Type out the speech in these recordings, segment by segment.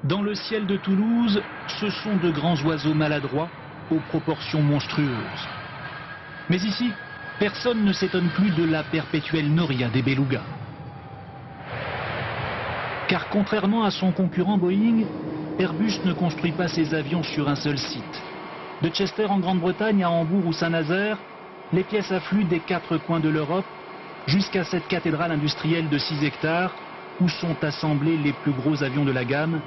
Dans le ciel de Toulouse, ce sont de grands oiseaux maladroits aux proportions monstrueuses. Mais ici, personne ne s'étonne plus de la perpétuelle noria des belugas. Car contrairement à son concurrent Boeing, Airbus ne construit pas ses avions sur un seul site. De Chester en Grande-Bretagne à Hambourg ou Saint-Nazaire, les pièces affluent des 4 coins de l'Europe jusqu'à cette cathédrale industrielle de 6 hectares où sont assemblés les plus gros avions de la gamme,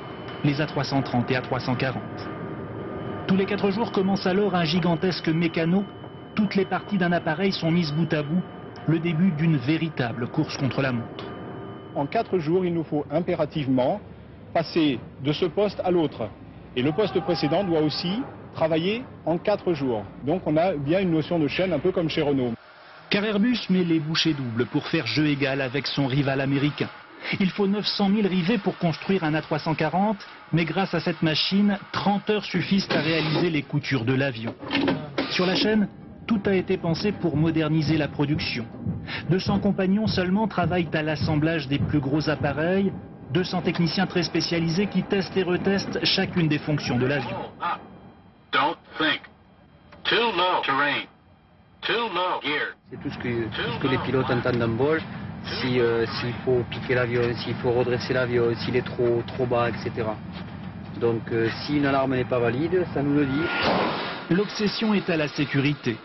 les A330 et A340. Tous les 4 jours commence alors un gigantesque mécano. Toutes les parties d'un appareil sont mises bout à bout, le début d'une véritable course contre la montre. En 4 jours, il nous faut impérativement passer de ce poste à l'autre. Et le poste précédent doit aussi travailler en 4 jours. Donc on a bien une notion de chaîne, un peu comme chez Renault. Car Airbus met les bouchées doubles pour faire jeu égal avec son rival américain. Il faut 900 000 rivets pour construire un A340, mais grâce à cette machine, 30 heures suffisent à réaliser les coutures de l'avion. Sur la chaîne, tout a été pensé pour moderniser la production. 200 compagnons seulement travaillent à l'assemblage des plus gros appareils, 200 techniciens très spécialisés qui testent et retestent chacune des fonctions de l'avion. C'est tout ce que les pilotes entendent en vol, s'il faut piquer l'avion, s'il faut redresser l'avion, s'il est trop bas, etc. Donc si une alarme n'est pas valide, ça nous le dit. L'obsession est à la sécurité.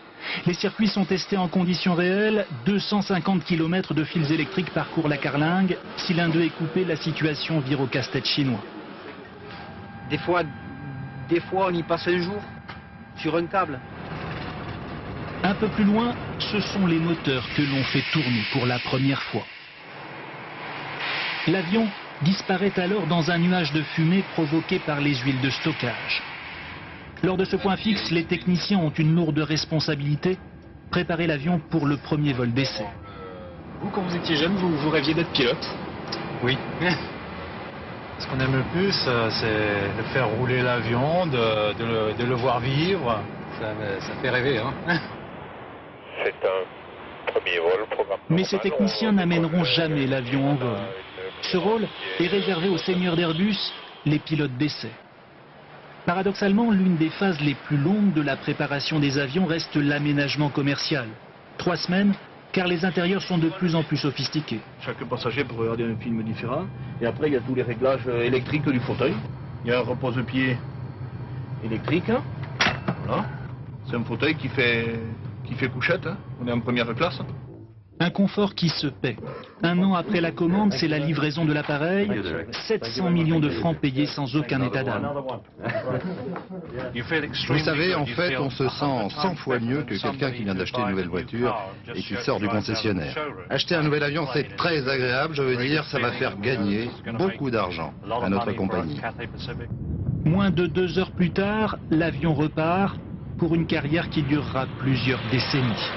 Les circuits sont testés en conditions réelles, 250 km de fils électriques parcourent la carlingue. Si l'un d'eux est coupé, la situation vire au casse-tête chinois. Des fois on y passe un jour sur un câble. Un peu plus loin, ce sont les moteurs que l'on fait tourner pour la première fois. L'avion disparaît alors dans un nuage de fumée provoqué par les huiles de stockage. Lors de ce point fixe, les techniciens ont une lourde responsabilité, préparer l'avion pour le premier vol d'essai. Vous, quand vous étiez jeune, vous rêviez d'être pilote? Oui. Ce qu'on aime le plus, c'est de faire rouler l'avion, de le voir vivre. Ça fait rêver, hein. C'est un premier vol programmé. Mais ces techniciens n'amèneront jamais l'avion en vol. Ce rôle est réservé aux seigneurs d'Airbus, les pilotes d'essai. Paradoxalement, l'une des phases les plus longues de la préparation des avions reste l'aménagement commercial. 3 semaines, car les intérieurs sont de plus en plus sophistiqués. Chaque passager peut regarder un film différent. Et après, il y a tous les réglages électriques du fauteuil. Il y a un repose-pied électrique. Voilà. C'est un fauteuil qui fait couchette. On est en première classe. Un confort qui se paie. 1 an après la commande, c'est la livraison de l'appareil. 700 millions de francs payés sans aucun état d'âme. Vous savez, en fait, on se sent 100 fois mieux que quelqu'un qui vient d'acheter une nouvelle voiture et qui sort du concessionnaire. Acheter un nouvel avion, c'est très agréable. Je veux dire, ça va faire gagner beaucoup d'argent à notre compagnie. Moins de 2 heures plus tard, l'avion repart pour une carrière qui durera plusieurs décennies.